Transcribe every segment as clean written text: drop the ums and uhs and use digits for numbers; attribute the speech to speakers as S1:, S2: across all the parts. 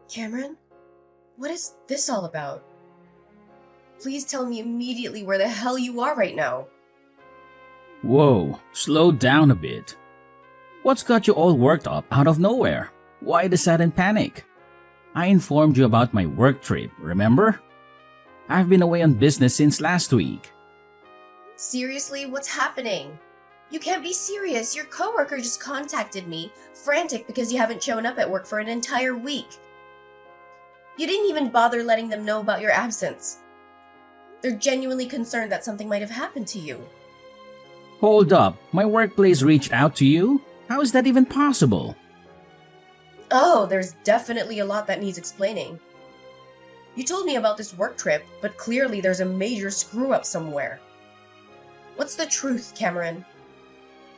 S1: Cameron, what is this all about? Please tell me immediately where the hell you are right now.
S2: Whoa, slow down a bit. What's got you all worked up out of nowhere? Why the sudden panic? I informed you about my work trip, remember? I've been away on business since last week.
S1: Seriously, what's happening? You can't be serious. Your coworker just contacted me, frantic because you haven't shown up at work for an entire week. You didn't even bother letting them know about your absence. They're genuinely concerned that something might have happened to you.
S2: Hold up, my workplace reached out to you? How is that even possible?
S1: Oh, there's definitely a lot that needs explaining. You told me about this work trip, but clearly there's a major screw-up somewhere. What's the truth, Cameron?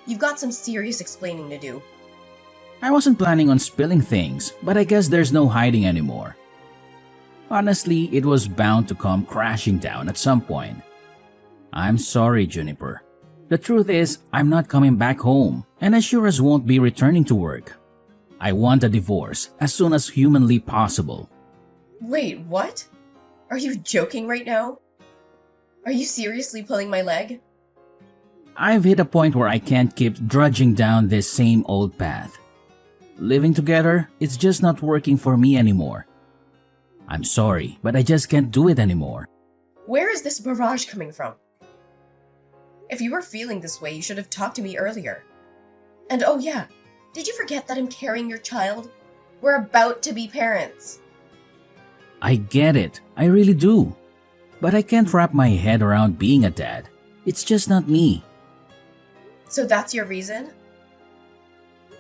S1: You've got some serious explaining to do.
S2: I wasn't planning on spilling things, but I guess there's no hiding anymore. Honestly, it was bound to come crashing down at some point. I'm sorry, Juniper. The truth is, I'm not coming back home, and I sure as won't be returning to work. I want a divorce as soon as humanly possible.
S1: Wait, what? Are you joking right now? Are you seriously pulling my leg?
S2: I've hit a point where I can't keep drudging down this same old path. Living together, it's just not working for me anymore. I'm sorry, but I just can't do it anymore.
S1: Where is this barrage coming from? If you were feeling this way, you should have talked to me earlier. And oh yeah, did you forget that I'm carrying your child? We're about to be parents.
S2: I get it, I really do. But I can't wrap my head around being a dad. It's just not me.
S1: So that's your reason?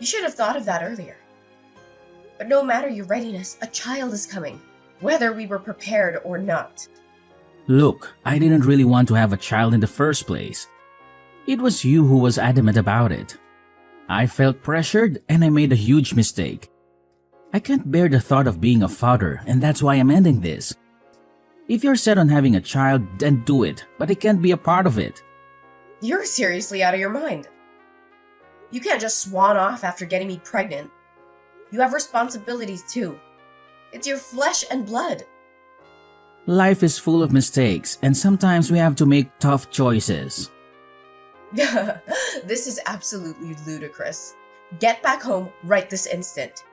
S1: You should have thought of that earlier. But no matter your readiness, a child is coming, whether we were prepared or not.
S2: Look, I didn't really want to have a child in the first place. It was you who was adamant about it. I felt pressured and I made a huge mistake. I can't bear the thought of being a father, and that's why I'm ending this. If you're set on having a child, then do it, but I can't be a part of it.
S1: You're seriously out of your mind. You can't just swan off after getting me pregnant. You have responsibilities too. It's your flesh and blood.
S2: Life is full of mistakes, and sometimes we have to make tough choices.
S1: This is absolutely ludicrous. Get back home right this instant.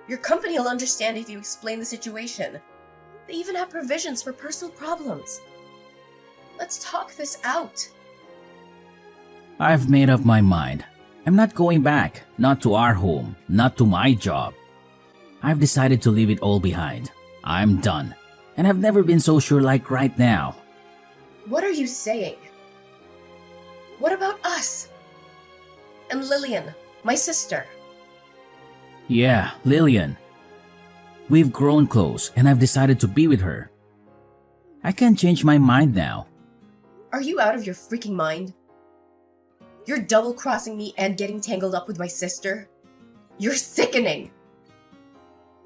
S1: Your company will understand if you explain the situation. They even have provisions for personal problems. Let's talk this out.
S2: I've made up my mind. I'm not going back, not to our home, not to my job. I've decided to leave it all behind. I'm done. And I've never been so sure like right now.
S1: What are you saying? What about us? And Lillian, my sister?
S2: Yeah, Lillian. We've grown close and I've decided to be with her. I can't change my mind now.
S1: Are you out of your freaking mind? You're double-crossing me and getting tangled up with my sister? You're sickening!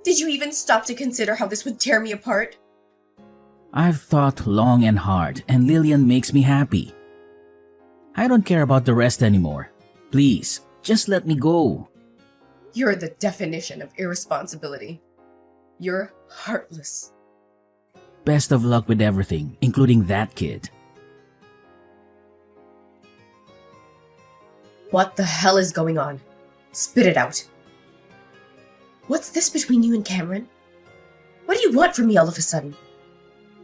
S1: Did you even stop to consider how this would tear me apart?
S2: I've thought long and hard and Lillian makes me happy. I don't care about the rest anymore. Please, just let me go.
S1: You're the definition of irresponsibility. You're heartless.
S2: Best of luck with everything, including that kid.
S1: What the hell is going on? Spit it out. What's this between you and Cameron? What do you want from me all of a sudden?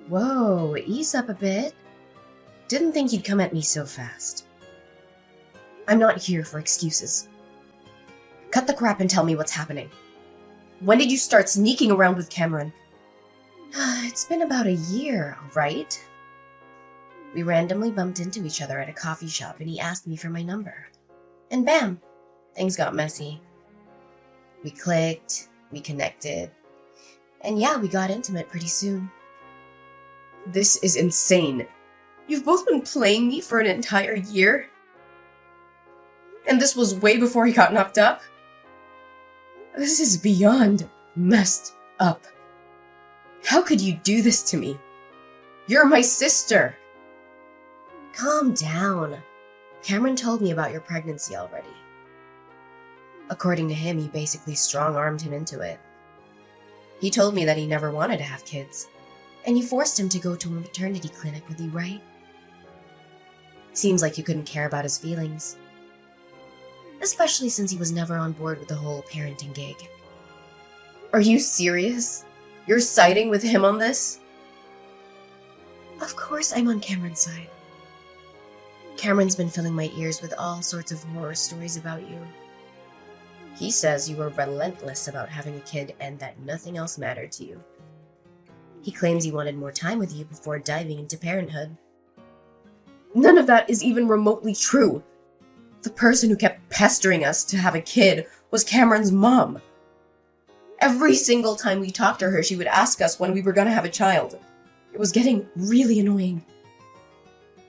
S1: Whoa, ease up a bit. Didn't think you'd come at me so fast. I'm not here for excuses. Cut the crap and tell me what's happening. When did you start sneaking around with Cameron? It's been about a year, right? We randomly bumped into each other at a coffee shop and he asked me for my number. And bam, things got messy. We clicked, we connected, and yeah, we got intimate pretty soon. This is insane. You've both been playing me for an entire year? And this was way before he got knocked up? This is beyond messed up. How could you do this to me? You're my sister. Calm down. Cameron told me about your pregnancy already. According to him, you basically strong-armed him into it. He told me that he never wanted to have kids, and you forced him to go to a maternity clinic with you, right? Seems like you couldn't care about his feelings. Especially since he was never on board with the whole parenting gig. Are you serious? You're siding with him on this? Of course I'm on Cameron's side. Cameron's been filling my ears with all sorts of horror stories about you. He says you were relentless about having a kid and that nothing else mattered to you. He claims he wanted more time with you before diving into parenthood. None of that is even remotely true. The person who kept pestering us to have a kid was Cameron's mom. Every single time we talked to her, she would ask us when we were gonna have a child. It was getting really annoying.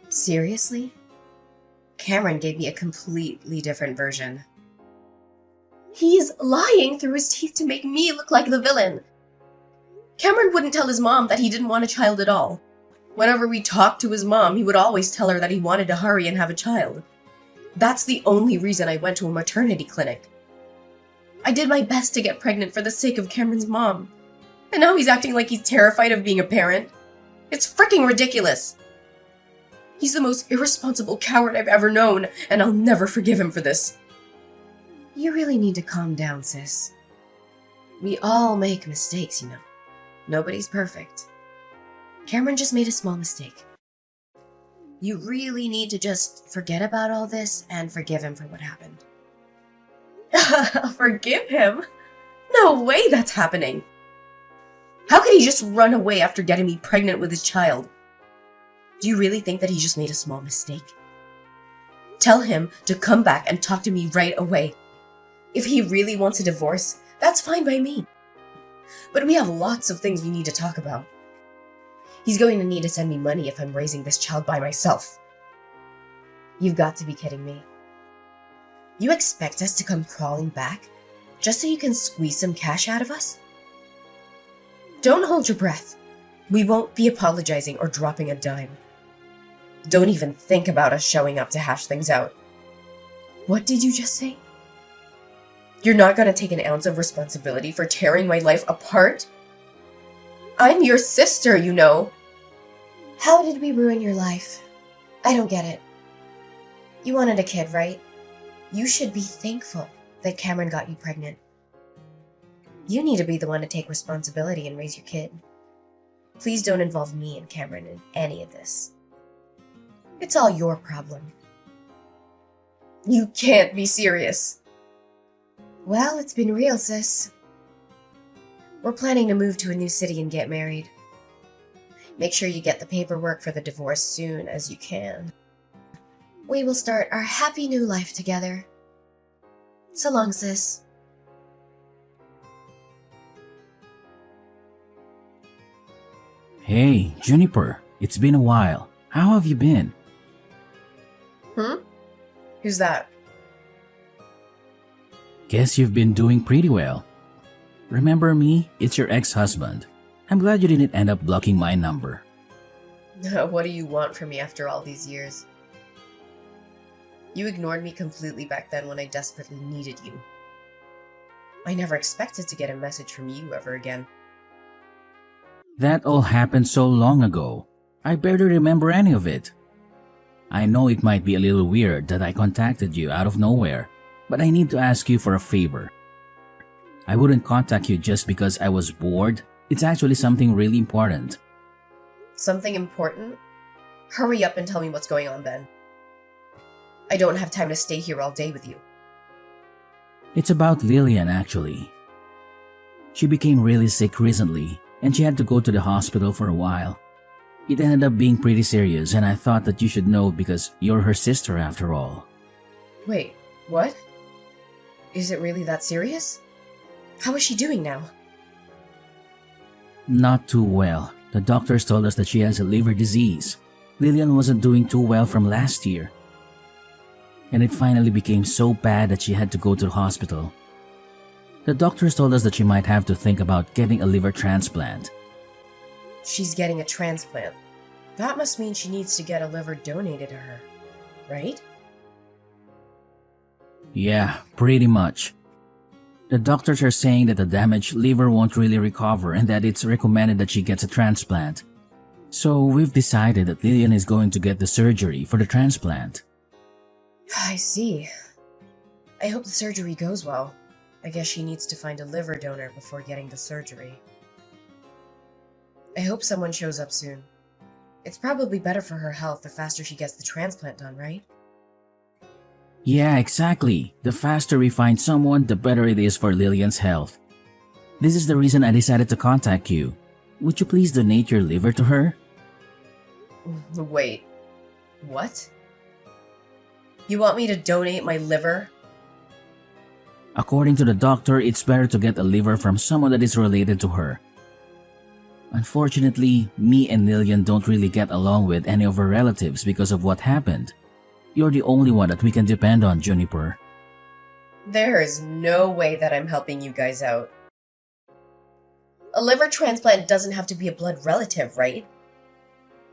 S1: Seriously? Cameron gave me a completely different version. He's lying through his teeth to make me look like the villain. Cameron wouldn't tell his mom that he didn't want a child at all. Whenever we talked to his mom, he would always tell her that he wanted to hurry and have a child. That's the only reason I went to a maternity clinic. I did my best to get pregnant for the sake of Cameron's mom. And now he's acting like he's terrified of being a parent. It's freaking ridiculous. He's the most irresponsible coward I've ever known, and I'll never forgive him for this. You really need to calm down, sis. We all make mistakes, you know. Nobody's perfect. Cameron just made a small mistake. You really need to just forget about all this and forgive him for what happened. Forgive him? No way that's happening. How could he just run away after getting me pregnant with his child? Do you really think that he just made a small mistake? Tell him to come back and talk to me right away. If he really wants a divorce, that's fine by me. But we have lots of things we need to talk about. He's going to need to send me money if I'm raising this child by myself. You've got to be kidding me. You expect us to come crawling back just so you can squeeze some cash out of us? Don't hold your breath. We won't be apologizing or dropping a dime. Don't even think about us showing up to hash things out. What did you just say? You're not going to take an ounce of responsibility for tearing my life apart? I'm your sister, you know. How did we ruin your life? I don't get it. You wanted a kid, right? You should be thankful that Cameron got you pregnant. You need to be the one to take responsibility and raise your kid. Please don't involve me and Cameron in any of this. It's all your problem. You can't be serious. Well, it's been real, sis. We're planning to move to a new city and get married. Make sure you get the paperwork for the divorce soon as you can. We will start our happy new life together. So long, sis.
S2: Hey, Juniper, it's been a while. How have you been?
S1: Who's that?
S2: Guess you've been doing pretty well. Remember me? It's your ex-husband. I'm glad you didn't end up blocking my number.
S1: What do you want from me after all these years? You ignored me completely back then when I desperately needed you. I never expected to get a message from you ever again.
S2: That all happened so long ago. I barely remember any of it. I know it might be a little weird that I contacted you out of nowhere, but I need to ask you for a favor. I wouldn't contact you just because I was bored. It's actually something really important.
S1: Something important? Hurry up and tell me what's going on then. I don't have time to stay here all day with you.
S2: It's about Lillian, actually. She became really sick recently, and she had to go to the hospital for a while. It ended up being pretty serious, and I thought that you should know because you're her sister after all.
S1: Wait, what? Is it really that serious? How is she doing now?
S2: Not too well. The doctors told us that she has a liver disease. Lillian wasn't doing too well from last year. And it finally became so bad that she had to go to the hospital. The doctors told us that she might have to think about getting a liver transplant.
S1: She's getting a transplant. That must mean she needs to get a liver donated to her, right?
S2: Yeah, pretty much. The doctors are saying that the damaged liver won't really recover and that it's recommended that she gets a transplant. So we've decided that Lillian is going to get the surgery for the transplant.
S1: I see. I hope the surgery goes well. I guess she needs to find a liver donor before getting the surgery. I hope someone shows up soon. It's probably better for her health the faster she gets the transplant done, right?
S2: Yeah, exactly. The faster we find someone, the better it is for Lillian's health. This is the reason I decided to contact you. Would you please donate your liver to her?
S1: Wait, what? You want me to donate my liver?
S2: According to the doctor, it's better to get a liver from someone that is related to her. Unfortunately, me and Lillian don't really get along with any of her relatives because of what happened. You're the only one that we can depend on, Juniper.
S1: There is no way that I'm helping you guys out. A liver transplant doesn't have to be a blood relative, right?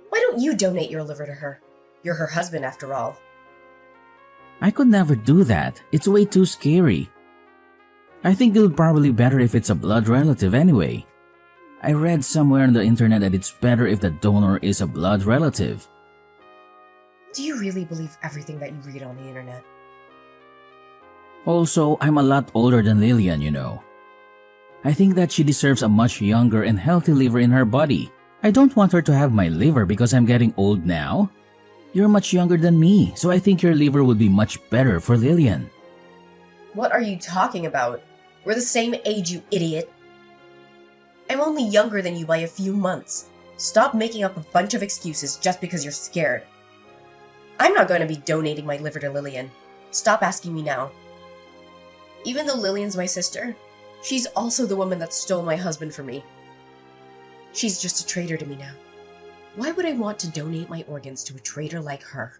S1: Why don't you donate your liver to her? You're her husband after all.
S2: I could never do that. It's way too scary. I think it'll probably better if it's a blood relative anyway. I read somewhere on the internet that it's better if the donor is a blood relative.
S1: Do you really believe everything that you read on the internet?
S2: Also, I'm a lot older than Lillian, you know. I think that she deserves a much younger and healthy liver in her body. I don't want her to have my liver because I'm getting old now. You're much younger than me, so I think your liver would be much better for Lillian.
S1: What are you talking about? We're the same age, you idiot. I'm only younger than you by a few months. Stop making up a bunch of excuses just because you're scared. I'm not going to be donating my liver to Lillian. Stop asking me now. Even though Lillian's my sister, she's also the woman that stole my husband from me. She's just a traitor to me now. Why would I want to donate my organs to a traitor like her?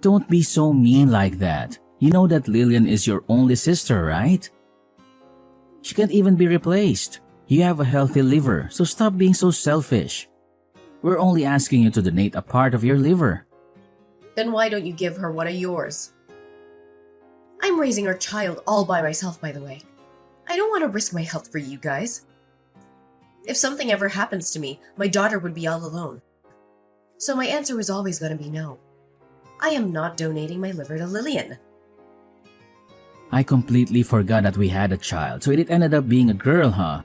S2: Don't be so mean like that. You know that Lillian is your only sister, right? She can't even be replaced. You have a healthy liver, so stop being so selfish. We're only asking you to donate a part of your liver.
S1: Then why don't you give her one of yours? I'm raising our child all by myself, by the way. I don't want to risk my health for you guys. If something ever happens to me, my daughter would be all alone. So my answer was always going to be no. I am not donating my liver to Lillian.
S2: I completely forgot that we had a child, so it ended up being a girl, huh?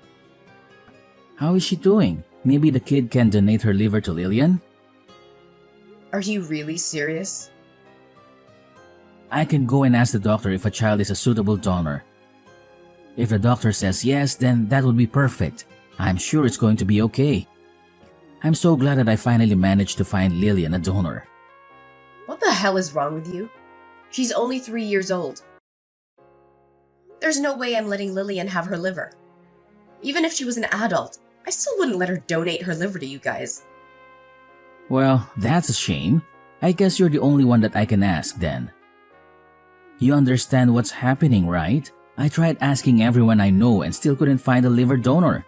S2: How is she doing? Maybe the kid can donate her liver to Lillian?
S1: Are you really serious?
S2: I can go and ask the doctor if a child is a suitable donor. If the doctor says yes, then that would be perfect. I'm sure it's going to be okay. I'm so glad that I finally managed to find Lillian a donor.
S1: What the hell is wrong with you? She's only 3 years old. There's no way I'm letting Lillian have her liver. Even if she was an adult, I still wouldn't let her donate her liver to you guys.
S2: Well, that's a shame. I guess you're the only one that I can ask then. You understand what's happening, right? I tried asking everyone I know and still couldn't find a liver donor.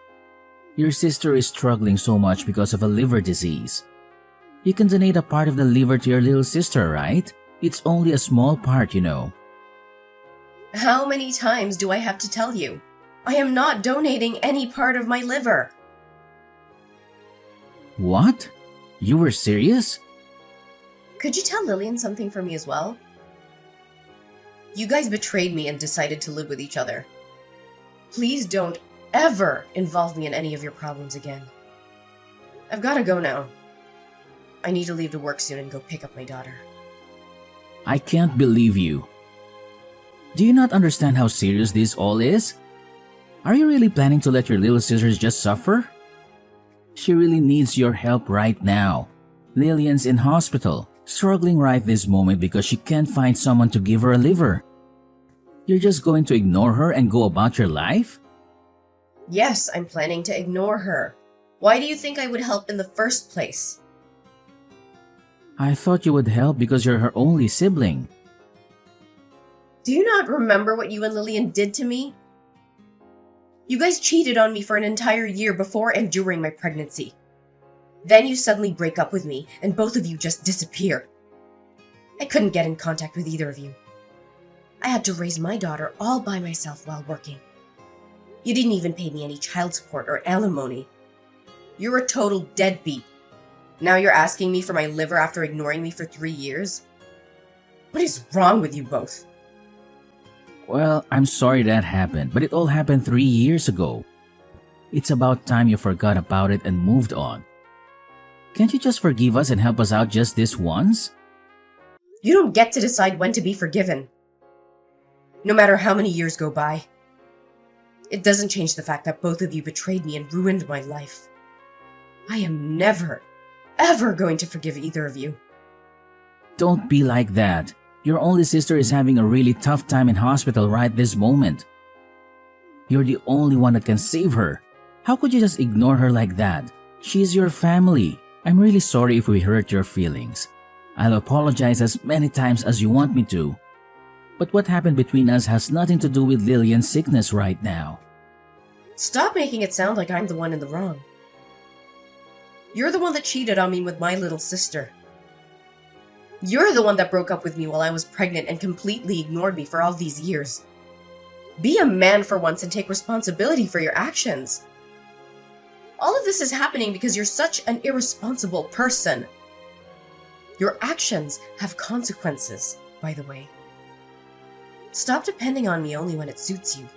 S2: Your sister is struggling so much because of a liver disease. You can donate a part of the liver to your little sister, right? It's only a small part, you know.
S1: How many times do I have to tell you? I am not donating any part of my liver.
S2: What? You were serious?
S1: Could you tell Lillian something for me as well? You guys betrayed me and decided to live with each other. Please don't ever involve me in any of your problems again. I've got to go now. I need to leave to work soon and go pick up my daughter.
S2: I can't believe you. Do you not understand how serious this all is? Are you really planning to let your little sisters just suffer? She really needs your help right now. Lillian's in hospital, struggling right this moment because she can't find someone to give her a liver. You're just going to ignore her and go about your life?
S1: Yes, I'm planning to ignore her. Why do you think I would help in the first place?
S2: I thought you would help because you're her only sibling.
S1: Do you not remember what you and Lillian did to me? You guys cheated on me for an entire year before and during my pregnancy. Then you suddenly break up with me, and both of you just disappear. I couldn't get in contact with either of you. I had to raise my daughter all by myself while working. You didn't even pay me any child support or alimony. You're a total deadbeat. Now you're asking me for my liver after ignoring me for 3 years? What is wrong with you both?
S2: Well, I'm sorry that happened, but it all happened 3 years ago. It's about time you forgot about it and moved on. Can't you just forgive us and help us out just this once?
S1: You don't get to decide when to be forgiven. No matter how many years go by. It doesn't change the fact that both of you betrayed me and ruined my life. I am never, ever going to forgive either of you.
S2: Don't be like that. Your only sister is having a really tough time in hospital right this moment. You're the only one that can save her. How could you just ignore her like that? She's your family. I'm really sorry if we hurt your feelings. I'll apologize as many times as you want me to. But what happened between us has nothing to do with Lillian's sickness right now.
S1: Stop making it sound like I'm the one in the wrong. You're the one that cheated on me with my little sister. You're the one that broke up with me while I was pregnant and completely ignored me for all these years. Be a man for once and take responsibility for your actions. All of this is happening because you're such an irresponsible person. Your actions have consequences, by the way. Stop depending on me only when it suits you.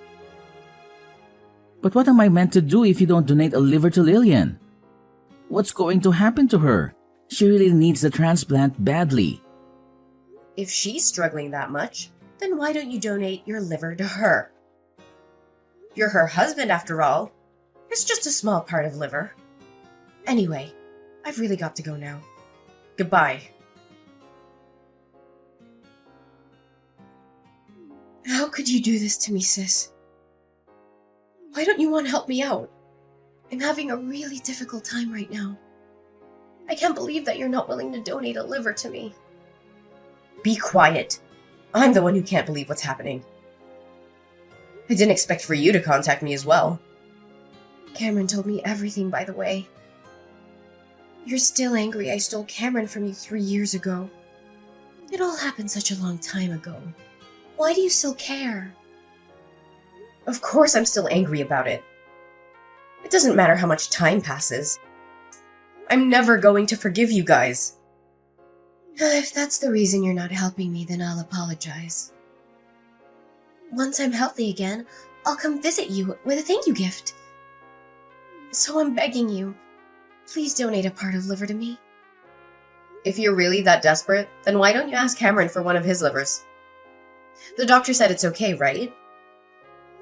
S2: But what am I meant to do if you don't donate a liver to Lillian? What's going to happen to her? She really needs the transplant badly.
S1: If she's struggling that much, then why don't you donate your liver to her? You're her husband after all. It's just a small part of liver. Anyway, I've really got to go now. Goodbye. How could you do this to me, sis? Why don't you want to help me out? I'm having a really difficult time right now. I can't believe that you're not willing to donate a liver to me. Be quiet. I'm the one who can't believe what's happening. I didn't expect for you to contact me as well. Cameron told me everything, by the way. You're still angry I stole Cameron from you 3 years ago. It all happened such a long time ago. Why do you still care? Of course I'm still angry about it. It doesn't matter how much time passes. I'm never going to forgive you guys. If that's the reason you're not helping me, then I'll apologize. Once I'm healthy again, I'll come visit you with a thank you gift. So I'm begging you, please donate a part of liver to me. If you're really that desperate, then why don't you ask Cameron for one of his livers? The doctor said it's okay, right?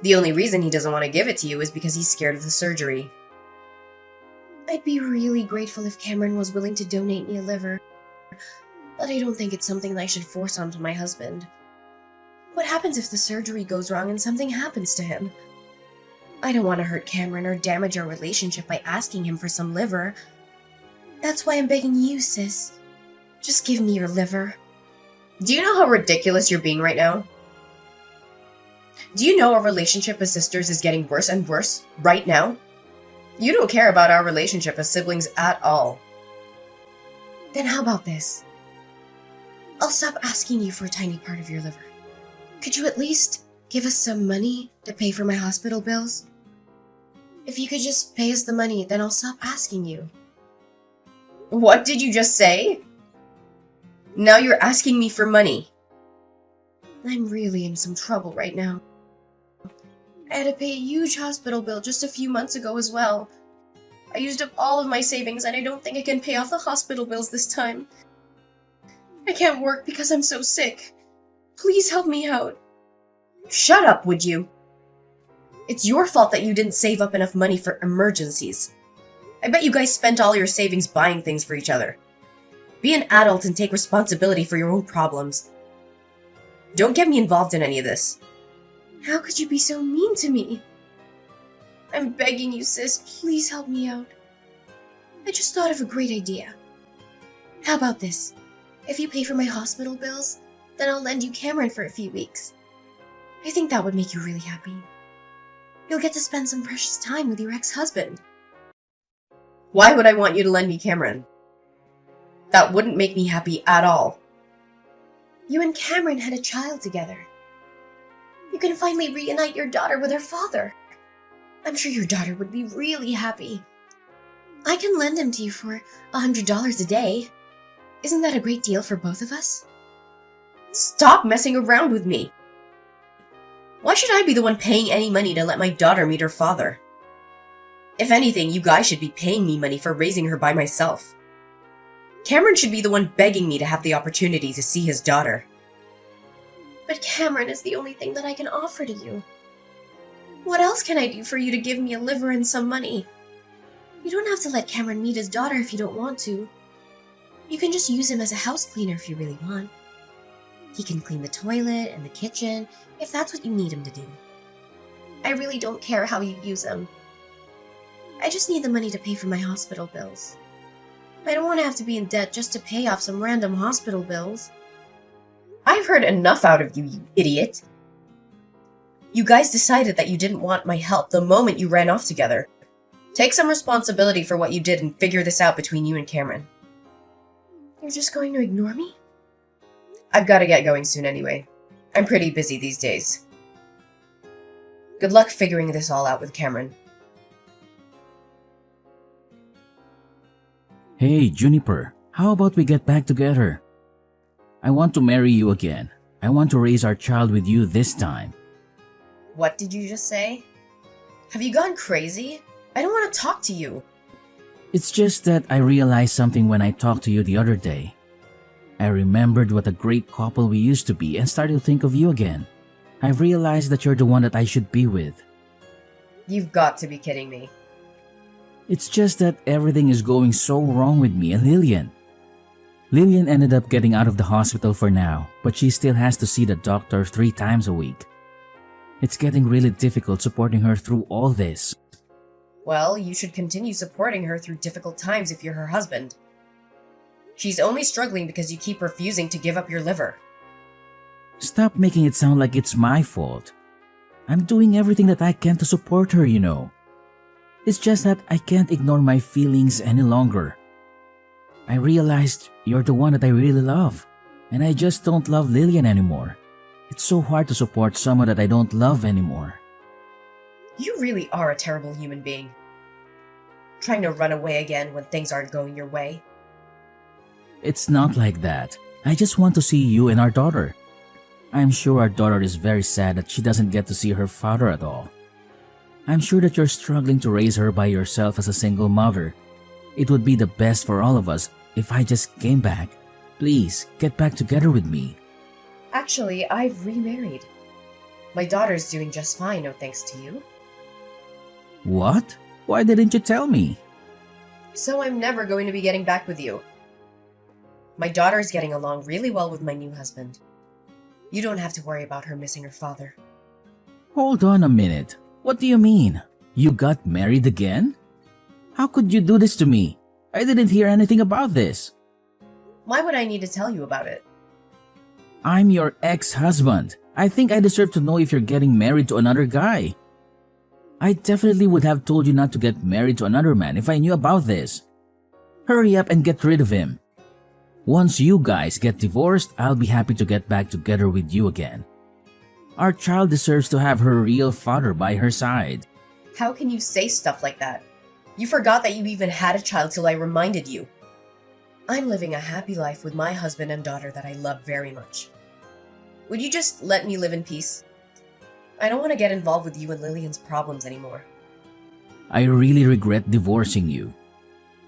S1: The only reason he doesn't want to give it to you is because he's scared of the surgery. I'd be really grateful if Cameron was willing to donate me a liver, but I don't think it's something that I should force onto my husband. What happens if the surgery goes wrong and something happens to him? I don't want to hurt Cameron or damage our relationship by asking him for some liver. That's why I'm begging you, sis. Just give me your liver. Do you know how ridiculous you're being right now? Do you know our relationship as sisters is getting worse and worse right now? You don't care about our relationship as siblings at all. Then how about this? I'll stop asking you for a tiny part of your liver. Could you at least give us some money to pay for my hospital bills? If you could just pay us the money, then I'll stop asking you. What did you just say? Now you're asking me for money. I'm really in some trouble right now. I had to pay a huge hospital bill just a few months ago as well. I used up all of my savings and I don't think I can pay off the hospital bills this time. I can't work because I'm so sick. Please help me out. Shut up, would you? It's your fault that you didn't save up enough money for emergencies. I bet you guys spent all your savings buying things for each other. Be an adult and take responsibility for your own problems. Don't get me involved in any of this. How could you be so mean to me? I'm begging you, sis, please help me out. I just thought of a great idea. How about this? If you pay for my hospital bills, then I'll lend you Cameron for a few weeks. I think that would make you really happy. You'll get to spend some precious time with your ex-husband. Why would I want you to lend me Cameron? That wouldn't make me happy at all. You and Cameron had a child together. You can finally reunite your daughter with her father. I'm sure your daughter would be really happy. I can lend him to you for $100 a day. Isn't that a great deal for both of us? Stop messing around with me. Why should I be the one paying any money to let my daughter meet her father? If anything, you guys should be paying me money for raising her by myself. Cameron should be the one begging me to have the opportunity to see his daughter. But Cameron is the only thing that I can offer to you. What else can I do for you to give me a liver and some money? You don't have to let Cameron meet his daughter if you don't want to. You can just use him as a house cleaner if you really want. He can clean the toilet and the kitchen if that's what you need him to do. I really don't care how you use him. I just need the money to pay for my hospital bills. I don't want to have to be in debt just to pay off some random hospital bills. I've heard enough out of you, you idiot. You guys decided that you didn't want my help the moment you ran off together. Take some responsibility for what you did and figure this out between you and Cameron. You're just going to ignore me? I've got to get going soon anyway. I'm pretty busy these days. Good luck figuring this all out with Cameron.
S2: Hey, Juniper, how about we get back together? I want to marry you again. I want to raise our child with you this time.
S1: What did you just say? Have you gone crazy? I don't want to talk to you.
S2: It's just that I realized something when I talked to you the other day. I remembered what a great couple we used to be and started to think of you again. I've realized that you're the one that I should be with.
S1: You've got to be kidding me.
S2: It's just that everything is going so wrong with me and Lillian. Lillian ended up getting out of the hospital for now, but she still has to see the doctor 3 times a week. It's getting really difficult supporting her through all this.
S1: Well, you should continue supporting her through difficult times if you're her husband. She's only struggling because you keep refusing to give up your liver.
S2: Stop making it sound like it's my fault. I'm doing everything that I can to support her, you know. It's just that I can't ignore my feelings any longer. I realized you're the one that I really love, and I just don't love Lillian anymore. It's so hard to support someone that I don't love anymore.
S1: You really are a terrible human being. Trying to run away again when things aren't going your way.
S2: It's not like that. I just want to see you and our daughter. I'm sure our daughter is very sad that she doesn't get to see her father at all. I'm sure that you're struggling to raise her by yourself as a single mother. It would be the best for all of us if I just came back. Please, get back together with me.
S1: Actually, I've remarried. My daughter's doing just fine, no thanks to you.
S2: What? Why didn't you tell me?
S1: So I'm never going to be getting back with you. My daughter's getting along really well with my new husband. You don't have to worry about her missing her father.
S2: Hold on a minute. What do you mean? You got married again? How could you do this to me? I didn't hear anything about this.
S1: Why would I need to tell you about it?
S2: I'm your ex-husband. I think I deserve to know if you're getting married to another guy. I definitely would have told you not to get married to another man if I knew about this. Hurry up and get rid of him. Once you guys get divorced, I'll be happy to get back together with you again. Our child deserves to have her real father by her side.
S1: How can you say stuff like that? You forgot that you even had a child till I reminded you. I'm living a happy life with my husband and daughter that I love very much. Would you just let me live in peace? I don't want to get involved with you and Lillian's problems anymore.
S2: I really regret divorcing you.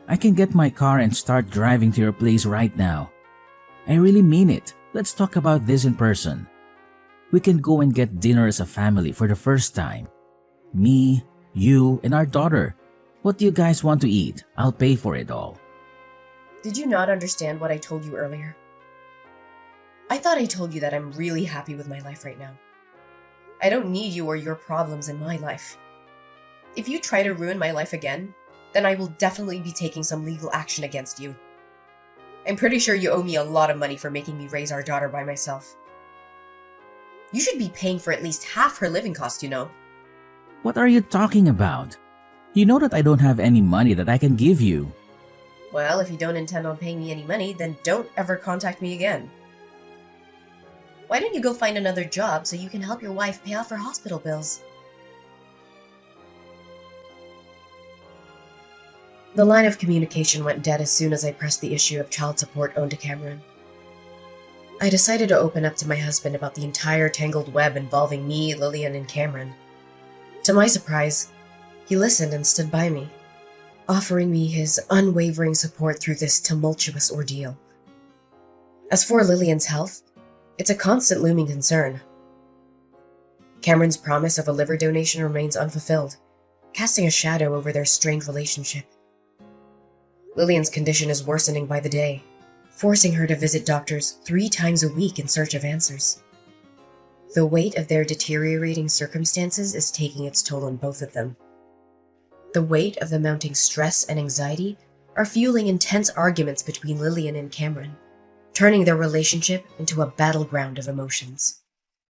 S2: I can get my car and start driving to your place right now. I really mean it. Let's talk about this in person. We can go and get dinner as a family for the first time. Me, you, and our daughter. What do you guys want to eat? I'll pay for it all.
S1: Did you not understand what I told you earlier? I thought I told you that I'm really happy with my life right now. I don't need you or your problems in my life. If you try to ruin my life again, then I will definitely be taking some legal action against you. I'm pretty sure you owe me a lot of money for making me raise our daughter by myself. You should be paying for at least half her living costs, you know.
S2: What are you talking about? You know that I don't have any money that I can give you.
S1: Well, if you don't intend on paying me any money, then don't ever contact me again. Why don't you go find another job so you can help your wife pay off her hospital bills? The line of communication went dead as soon as I pressed the issue of child support owed to Cameron. I decided to open up to my husband about the entire tangled web involving me, Lillian, and Cameron. To my surprise, he listened and stood by me, offering me his unwavering support through this tumultuous ordeal. As for Lillian's health, it's a constant looming concern. Cameron's promise of a liver donation remains unfulfilled, casting a shadow over their strained relationship. Lillian's condition is worsening by the day, forcing her to visit doctors 3 times a week in search of answers. The weight of their deteriorating circumstances is taking its toll on both of them. The weight of the mounting stress and anxiety are fueling intense arguments between Lillian and Cameron, turning their relationship into a battleground of emotions.